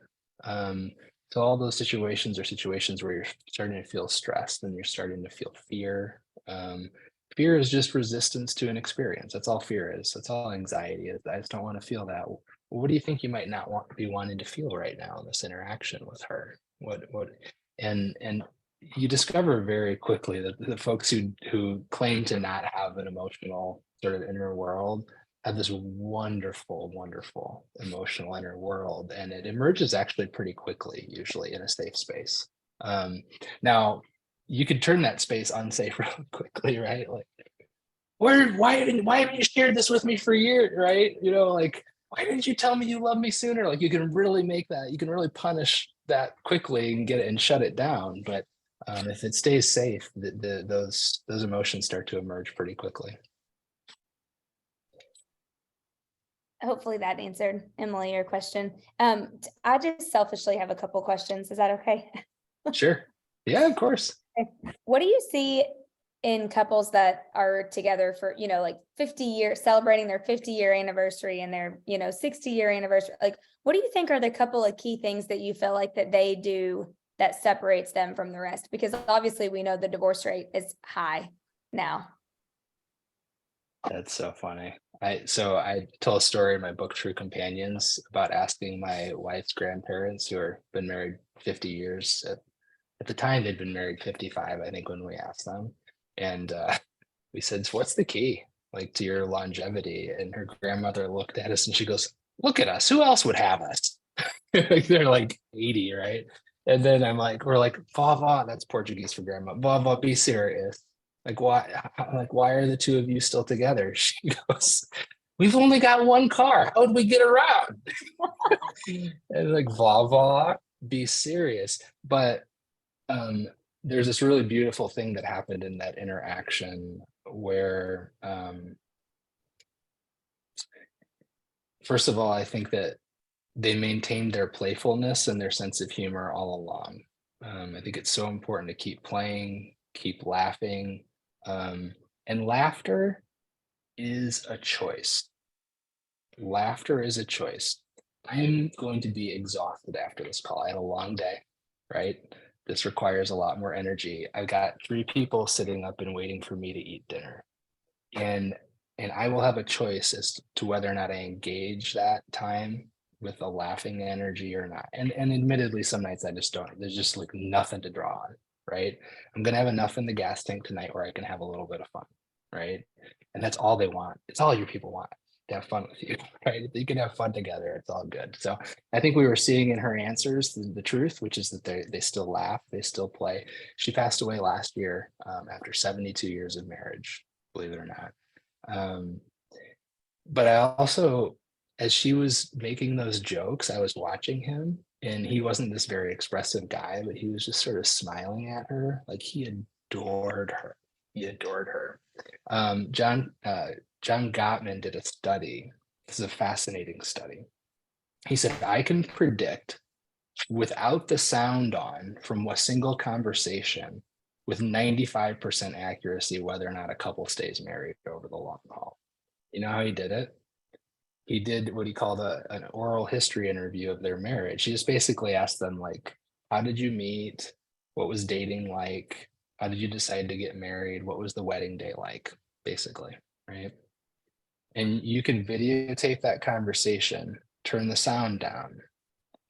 Speaker 3: So all those situations are situations where you're starting to feel stressed and you're starting to feel fear. Fear is just resistance to an experience. That's all fear is. That's all anxiety is. I just don't want to feel that. Well, what do you think you might not be wanting to feel right now in this interaction with her? And you discover very quickly that the folks who claim to not have an emotional sort of inner world have this wonderful, wonderful emotional inner world, and it emerges actually pretty quickly, usually in a safe space. Now, you could turn that space unsafe real quickly, right? Like, why haven't you shared this with me for years, right? Like, why didn't you tell me you love me sooner? Like, you can really punish that quickly and get it and shut it down, but If it stays safe, those emotions start to emerge pretty quickly.
Speaker 1: Hopefully that answered, Emily, your question. I just selfishly have a couple questions. Is that okay?
Speaker 3: Sure. Yeah, of course.
Speaker 1: What do you see in couples that are together for, like 50 years, celebrating their 50-year anniversary and their, 60-year anniversary? Like, what do you think are the couple of key things that you feel like that they do that separates them from the rest? Because obviously we know the divorce rate is high now.
Speaker 3: That's so funny. I tell a story in my book True Companions about asking my wife's grandparents who are been married 50 years. At the time they'd been married 55, I think, when we asked them. And we said, "So what's the key like to your longevity?" And her grandmother looked at us and she goes, "Look at us. Who else would have us?" Like they're like 80, right? And then we're like, "Vavá," that's Portuguese for grandma. "Vavá, be serious. Like why are the two of you still together?" She goes, "We've only got one car. How would we get around?" And like, "Vavá, be serious." But there's this really beautiful thing that happened in that interaction where first of all, I think that they maintained their playfulness and their sense of humor all along. I think it's so important to keep playing, keep laughing, and laughter is a choice. Laughter is a choice. I'm going to be exhausted after this call. I had a long day, right? This requires a lot more energy. I've got 3 people sitting up and waiting for me to eat dinner. And I will have a choice as to whether or not I engage that time with a laughing energy or not. And admittedly, some nights I just don't. There's just like nothing to draw on, right? I'm gonna have enough in the gas tank tonight where I can have a little bit of fun, right? And that's all they want. It's all your people want to have fun with you, right? If you can have fun together, it's all good. So I think we were seeing in her answers the truth, which is that they still laugh, they still play. She passed away last year after 72 years of marriage, believe it or not. But I also, as she was making those jokes, I was watching him and he wasn't this very expressive guy, but he was just sort of smiling at her. Like he adored her. He adored her. John Gottman did a study. This is a fascinating study. He said, I can predict without the sound on from a single conversation with 95% accuracy whether or not a couple stays married over the long haul. You know how he did it? He did what he called an oral history interview of their marriage. He just basically asked them, like, how did you meet? What was dating like? How did you decide to get married? What was the wedding day like? Basically, right? And you can videotape that conversation, turn the sound down,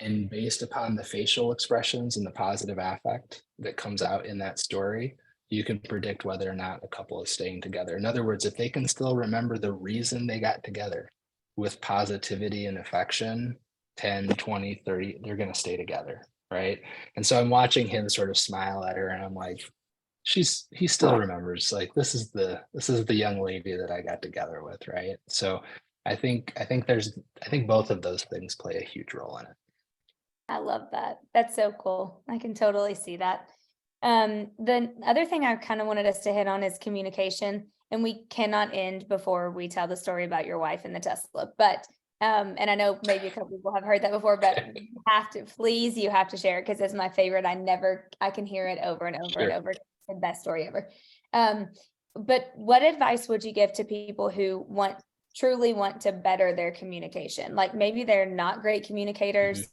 Speaker 3: and based upon the facial expressions and the positive affect that comes out in that story, you can predict whether or not a couple is staying together. In other words, if they can still remember the reason they got together with positivity and affection, 10, 20, 30, they're going to stay together. Right. And so I'm watching him sort of smile at her and I'm like, he still remembers, like, this is the young lady that I got together with. Right. So I think both of those things play a huge role in it.
Speaker 1: I love that. That's so cool. I can totally see that. The other thing I kind of wanted us to hit on is communication, and we cannot end before we tell the story about your wife and the Tesla. But and I know maybe a couple people have heard that before, but you have to share it because it's my favorite. I can hear it over and over and over. It's the best story ever. But what advice would you give to people who truly want to better their communication? Like maybe they're not great communicators,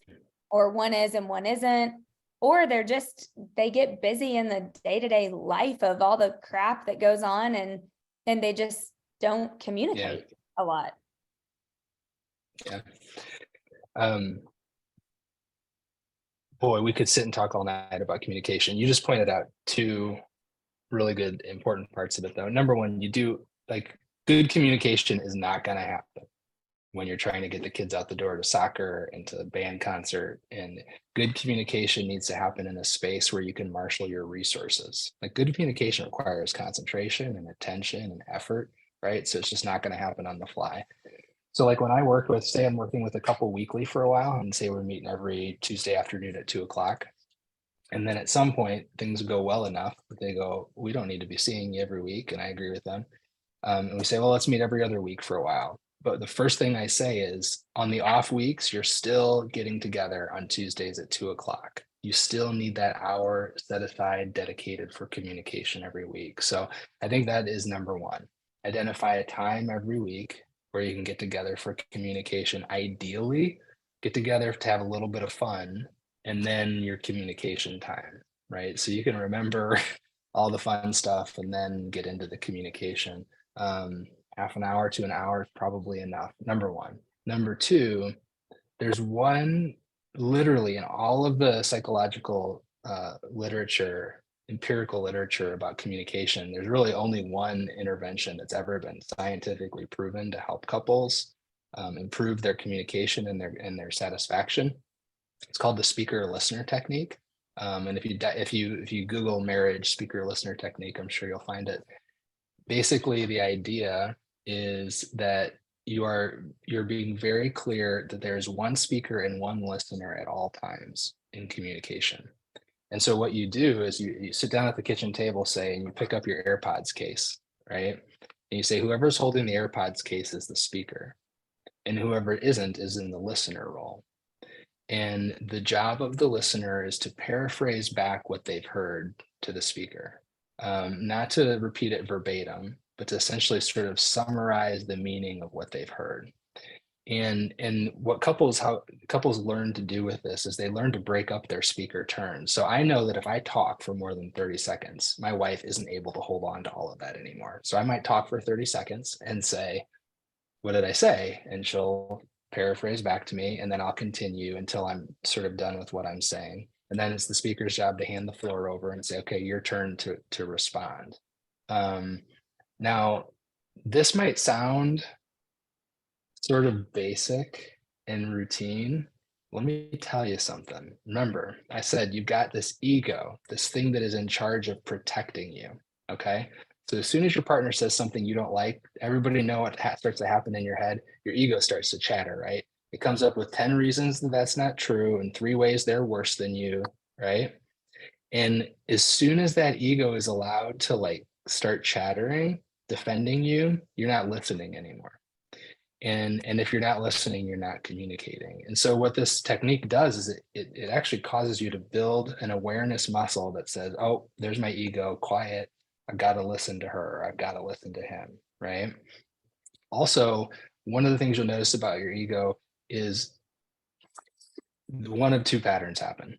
Speaker 1: or one is and one isn't, or they get busy in the day-to-day life of all the crap that goes on and they just don't communicate a lot.
Speaker 3: Yeah. Boy, we could sit and talk all night about communication. You just pointed out 2 really good, important parts of it though. Number 1, good communication is not going to happen when you're trying to get the kids out the door to soccer and to band concert. And good communication needs to happen in a space where you can marshal your resources. Like good communication requires concentration and attention and effort, right? So it's just not going to happen on the fly. So like when I say I'm working with a couple weekly for a while and say we're meeting every Tuesday afternoon at 2:00. And then at some point, things go well enough that they go, we don't need to be seeing you every week. And I agree with them. And we say, well, let's meet every other week for a while. But the first thing I say is on the off weeks, you're still getting together on Tuesdays at 2 o'clock. You still need that hour set aside dedicated for communication every week. So I think that is number one. Identify a time every week where you can get together for communication. Ideally, get together to have a little bit of fun and then your communication time, right? So you can remember all the fun stuff and then get into the communication. Half an hour to an hour is probably enough. Number one. Number two, there's one literally in all of the psychological literature, empirical literature about communication, there's really only one intervention that's ever been scientifically proven to help couples improve their communication and their satisfaction. It's called the speaker listener technique. And if you Google marriage speaker listener technique, I'm sure you'll find it. Basically, the idea is that you're being very clear that there's one speaker and one listener at all times in communication. And so what you do is you sit down at the kitchen table, say, and you pick up your AirPods case, right? And you say, whoever's holding the AirPods case is the speaker, and whoever isn't is in the listener role. And the job of the listener is to paraphrase back what they've heard to the speaker, not to repeat it verbatim, but to essentially sort of summarize the meaning of what they've heard. And what how couples learn to do with this is they learn to break up their speaker turns. So I know that if I talk for more than 30 seconds, my wife isn't able to hold on to all of that anymore. So I might talk for 30 seconds and say, what did I say? And she'll paraphrase back to me, and then I'll continue until I'm sort of done with what I'm saying. And then it's the speaker's job to hand the floor over and say, okay, your turn to respond. Now, this might sound sort of basic and routine. Let me tell you something. Remember, I said you've got this ego, this thing that is in charge of protecting you. Okay. So as soon as your partner says something you don't like, everybody know what starts to happen in your head. Your ego starts to chatter, right? It comes up with 10 reasons that that's not true and 3 ways they're worse than you, right? And as soon as that ego is allowed to like start chattering, defending you, you're not listening anymore. And if you're not listening, you're not communicating. And so what this technique does is it actually causes you to build an awareness muscle that says, oh, there's my ego, quiet. I've got to listen to her. I've got to listen to him, right? Also, one of the things you'll notice about your ego is one of two patterns happen.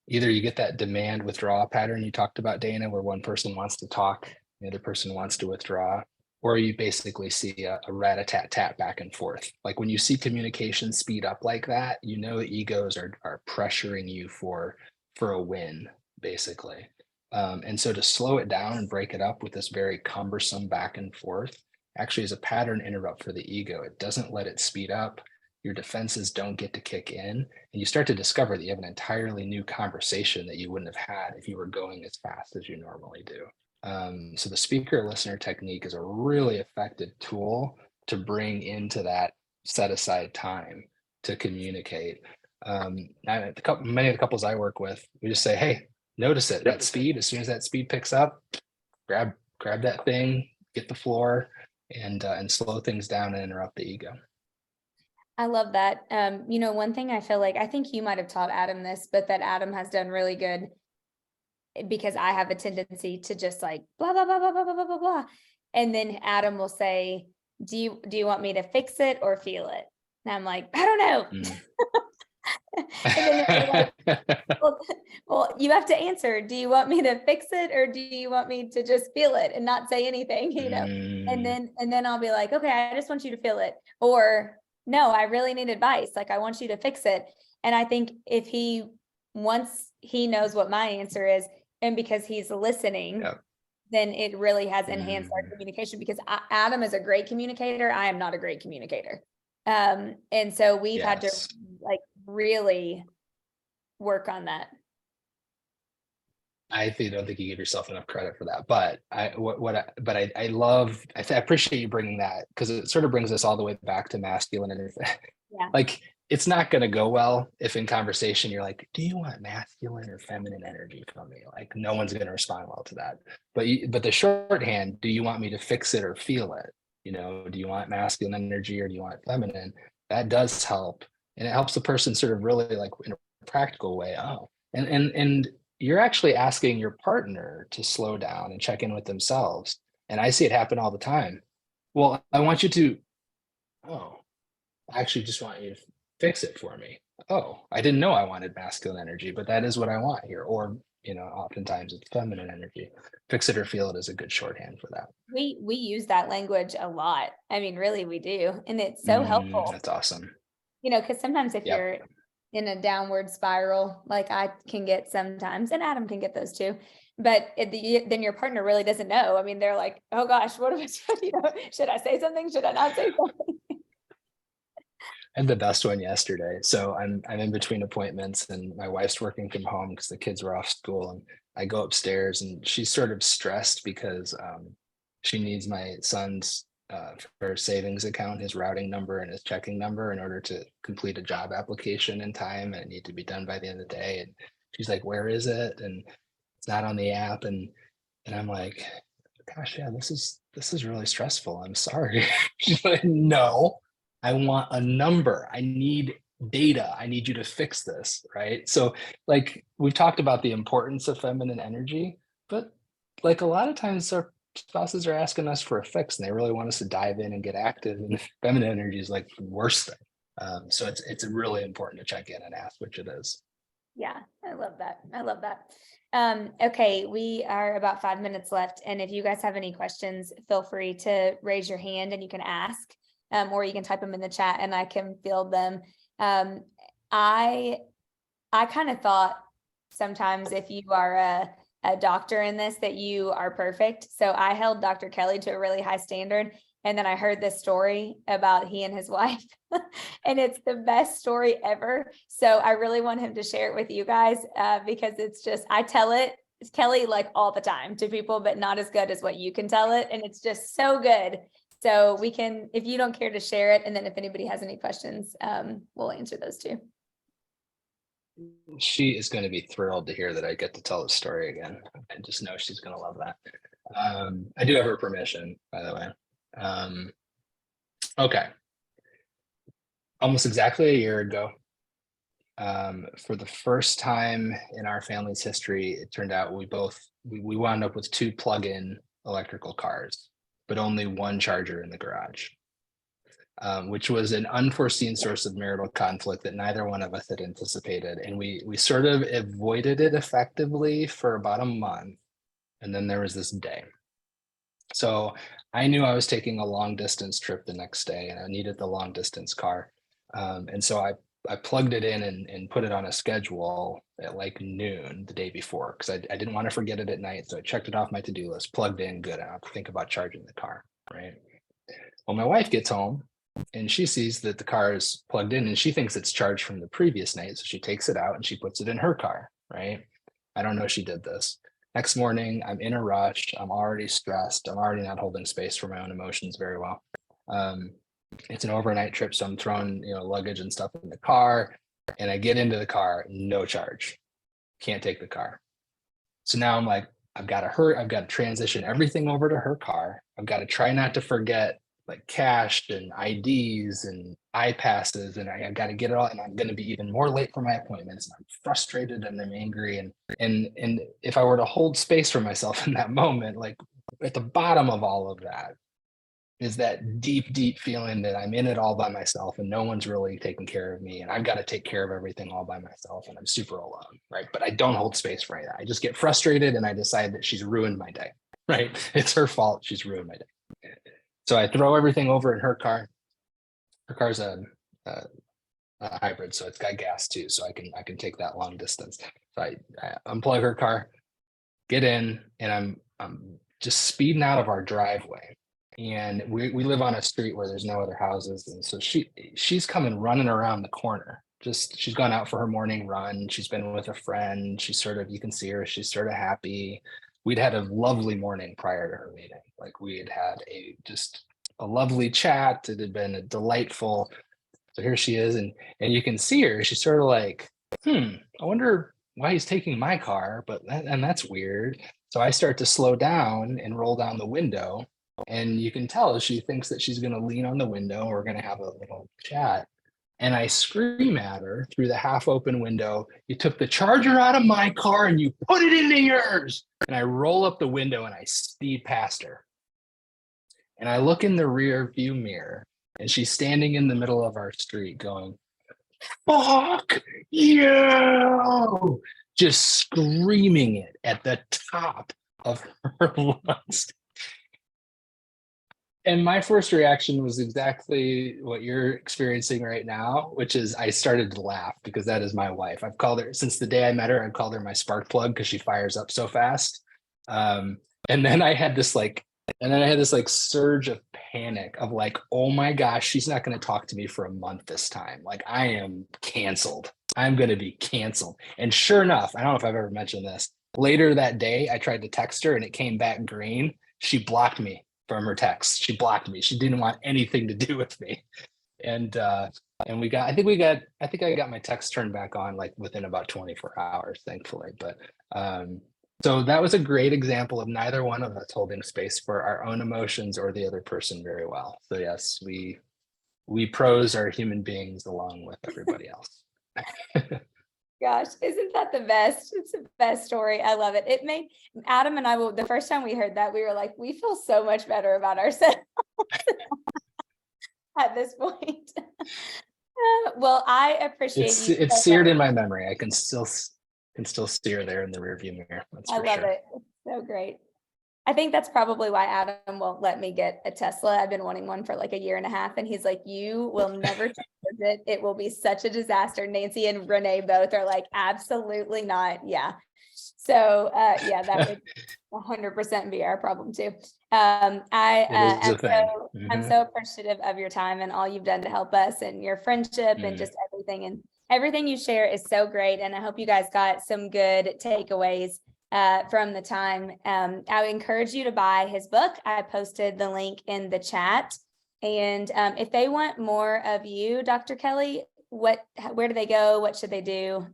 Speaker 3: Either you get that demand withdrawal pattern you talked about, Dana, where one person wants to talk, the other person wants to withdraw, or you basically see a rat-a-tat-tat back and forth. Like when you see communication speed up like that, you know the egos are pressuring you for a win, basically. And so to slow it down and break it up with this very cumbersome back and forth actually is a pattern interrupt for the ego. It doesn't let it speed up. Your defenses don't get to kick in, and you start to discover that you have an entirely new conversation that you wouldn't have had if you were going as fast as you normally do. So the speaker listener technique is a really effective tool to bring into that set aside time to communicate. Many of the couples I work with, we just say, hey, notice it, that speed, as soon as that speed picks up, grab that thing, get the floor, and slow things down and interrupt the ego.
Speaker 1: I love that. One thing I feel like, I think you might have taught Adam this, but that Adam has done really good, because I have a tendency to just like blah, blah, blah, blah, blah, blah, blah, blah, blah. And then Adam will say, do you want me to fix it or feel it? And I'm like, I don't know. And then like, well, you have to answer. Do you want me to fix it or do you want me to just feel it and not say anything, And then I'll be like, okay, I just want you to feel it. Or no, I really need advice. Like I want you to fix it. And I think if once he knows what my answer is, and because he's listening, then it really has enhanced our communication, because Adam is a great communicator. I am not a great communicator. And so we've had to like really work on that.
Speaker 3: I don't think you give yourself enough credit for that, but I appreciate you bringing that, because it sort of brings us all the way back to masculine and
Speaker 1: Yeah.
Speaker 3: like it's not going to go well if in conversation you're like, do you want masculine or feminine energy from me? Like no one's going to respond well to that. But the shorthand, do you want me to fix it or feel it? You know, do you want masculine energy or do you want feminine? That does help. And it helps the person sort of really like in a practical way. Oh, and you're actually asking your partner to slow down and check in with themselves. And I see it happen all the time. Well, I want you to, oh, I actually just want you to fix it for me. Oh, I didn't know I wanted masculine energy, but that is what I want here. Or, you know, oftentimes it's feminine energy. Fix it or feel it is a good shorthand for that.
Speaker 1: We use that language a lot. I mean, really, we do, and it's so helpful.
Speaker 3: That's awesome.
Speaker 1: Because sometimes if
Speaker 3: Yep.
Speaker 1: you're in a downward spiral, like I can get sometimes, and Adam can get those too. But then your partner really doesn't know. I mean, they're like, "Oh gosh, what am I? Should I say something? Should I not say something?"
Speaker 3: I had the best one yesterday. So I'm in between appointments and my wife's working from home because the kids were off school. And I go upstairs and she's sort of stressed because she needs my son's for savings account, his routing number and his checking number in order to complete a job application in time, and it need to be done by the end of the day. And she's like, "Where is it?" And it's not on the app. And I'm like, "Gosh, yeah, this is really stressful. I'm sorry." She's like, "No, I want a number. I need data. I need you to fix this." Right. So, like, we've talked about the importance of feminine energy, but like a lot of times our spouses are asking us for a fix and they really want us to dive in and get active. And feminine energy is like the worst thing. So it's really important to check in and ask which it is.
Speaker 1: Yeah, I love that. I love that. Okay, we are about 5 minutes left, and if you guys have any questions, feel free to raise your hand and you can ask, or you can type them in the chat and I can field them. Um, I I kind of thought sometimes if you are a doctor in this, that you are perfect. So I held Dr. Kelly to a really high standard. And then I heard this story about he and his wife, and it's the best story ever. So I really want him to share it with you guys because it's just, I tell it, Kelly, like all the time to people, but not as good as what you can tell it. And it's just so good. So we can, if you don't care to share it, and then if anybody has any questions, we'll answer those too.
Speaker 3: She is going to be thrilled to hear that I get to tell the story again. I just know she's going to love that. I do have her permission, by the way. Okay. Almost exactly a year ago, for the first time in our family's history, it turned out we wound up with two plug-in electrical cars, but only one charger in the garage. Which was an unforeseen source of marital conflict that neither one of us had anticipated. And we sort of avoided it effectively for about a month. And then there was this day. So I knew I was taking a long distance trip the next day and I needed the long distance car. And so I plugged it in and put it on a schedule at like noon the day before because I didn't want to forget it at night. So I checked it off my to-do list, plugged in, good. I don't have to think about charging the car, right? Well, my wife gets home and she sees that the car is plugged in and she thinks it's charged from the previous night. So she takes it out and she puts it in her car, right? I don't know she did this. Next morning, I'm in a rush. I'm already stressed. I'm already not holding space for my own emotions very well. It's an overnight trip, so I'm throwing, luggage and stuff in the car. And I get into the car, no charge. Can't take the car. So now I'm like, I've got to hurry. I've got to transition everything over to her car. I've got to try not to forget like cash and IDs and iPasses, and I got to get it all. And I'm going to be even more late for my appointments. And I'm frustrated and I'm angry. And if I were to hold space for myself in that moment, like at the bottom of all of that is that deep, deep feeling that I'm in it all by myself and no one's really taking care of me. And I've got to take care of everything all by myself and I'm super alone, right? But I don't hold space for any of that. I just get frustrated and I decide that she's ruined my day, right? It's her fault. She's ruined my day. So I throw everything over in her car. Her car's a hybrid, so it's got gas too. So I can take that long distance. So I unplug her car, get in, and I'm just speeding out of our driveway. And we live on a street where there's no other houses, and so she's coming running around the corner. She's gone out for her morning run. She's been with a friend. She's sort of, you can see her. She's sort of happy. We'd had a lovely morning prior to her meeting. Like we had had just a lovely chat. It had been a delightful So here she is, and you can see her. She's sort of like, I wonder why he's taking my car, and that's weird. So I start to slow down and roll down the window, and you can tell she thinks that she's going to lean on the window. We're going to have a little chat. And I scream at her through the half open window, "You took the charger out of my car and you put it into yours." And I roll up the window and I speed past her. And I look in the rear view mirror, and she's standing in the middle of our street going, "Fuck you!" Just screaming it at the top of her lungs. And my first reaction was exactly what you're experiencing right now, which is I started to laugh because that is my wife. I've called her since the day I met her. I've called her my spark plug because she fires up so fast. And then I had this like surge of panic of like, oh my gosh, she's not going to talk to me for a month this time. Like I am canceled. I'm going to be canceled. And sure enough, I don't know if I've ever mentioned this. Later that day, I tried to text her and it came back green. She blocked me from her text. She blocked me. She didn't want anything to do with me. And I think I got my text turned back on like within about 24 hours, thankfully. But so that was a great example of neither one of us holding space for our own emotions or the other person very well. So yes, we pros are human beings along with everybody else.
Speaker 1: Gosh, isn't that the best? It's the best story. I love it. It made Adam and I the first time we heard that, we were like, we feel so much better about ourselves at this point. Well, I appreciate you.
Speaker 3: It's seared in my memory. I can still see her there in the rearview mirror.
Speaker 1: I love it. It's so great. I think that's probably why Adam won't let me get a Tesla. I've been wanting one for like a year and a half, and he's like, "You will never charge it. It will be such a disaster." Nancy and Renee both are like, "Absolutely not." Yeah. So yeah, that would 100% be our problem too. I'm so appreciative of your time and all you've done to help us and your friendship and just everything. And everything you share is so great. And I hope you guys got some good takeaways from the time. I would encourage you to buy his book. I posted the link in the chat. And if they want more of you, Dr. Kelly, where do they go? What should they do?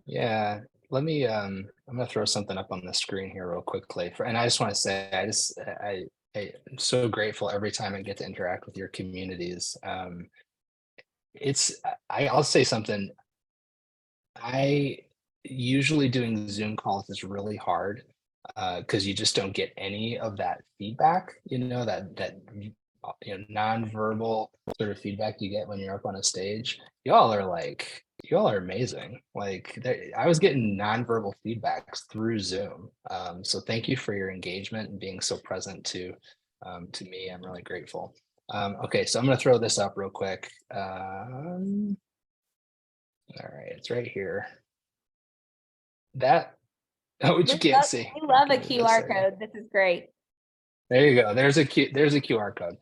Speaker 3: Yeah, let me, I'm gonna throw something up on the screen here real quickly. And I just want to say, I'm so grateful every time I get to interact with your communities. I'll say something. Usually doing Zoom calls is really hard because you just don't get any of that feedback, that nonverbal sort of feedback you get when you're up on a stage. Y'all are amazing. I was getting nonverbal feedbacks through Zoom. So thank you for your engagement and being so present to me. I'm really grateful. Okay, so I'm gonna throw this up real quick. All right, it's right here. Which you can't see.
Speaker 1: We love a QR code. This is great.
Speaker 3: There you go. There's a QR code.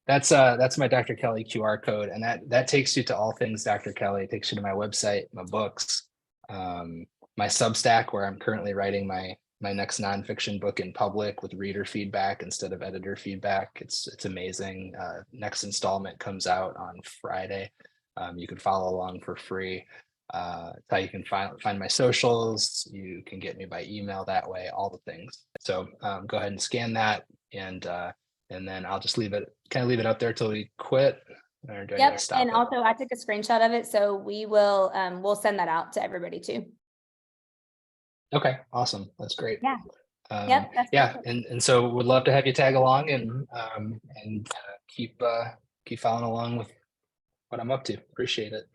Speaker 3: That's my Dr. Kelly QR code, and that takes you to all things Dr. Kelly. It takes you to my website, my books, my Substack, where I'm currently writing my next nonfiction book in public with reader feedback instead of editor feedback. It's amazing. Next installment comes out on Friday. You can follow along for free. How you can find my socials. You can get me by email that way, all the things. So go ahead and scan that, and then I'll just leave it up there till we quit. Or do I need to stop
Speaker 1: and
Speaker 3: it?
Speaker 1: also I took a screenshot of it, so we will we'll send that out to everybody too. Okay, awesome. That's great. Yeah. Yeah, and so would love to have you tag along and keep following along with what I'm up to. Appreciate it.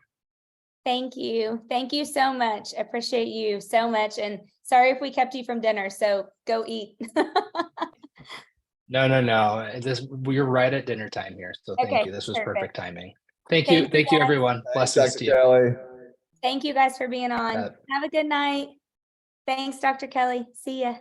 Speaker 1: Thank you. Thank you so much. Appreciate you so much. And sorry if we kept you from dinner, so go eat. No. We're right at dinner time here. So thank you. This was perfect timing. Thank you. Thank you, everyone. Blessings to you. Kelly. Thank you guys for being on. Have a good night. Thanks, Dr. Kelly. See ya.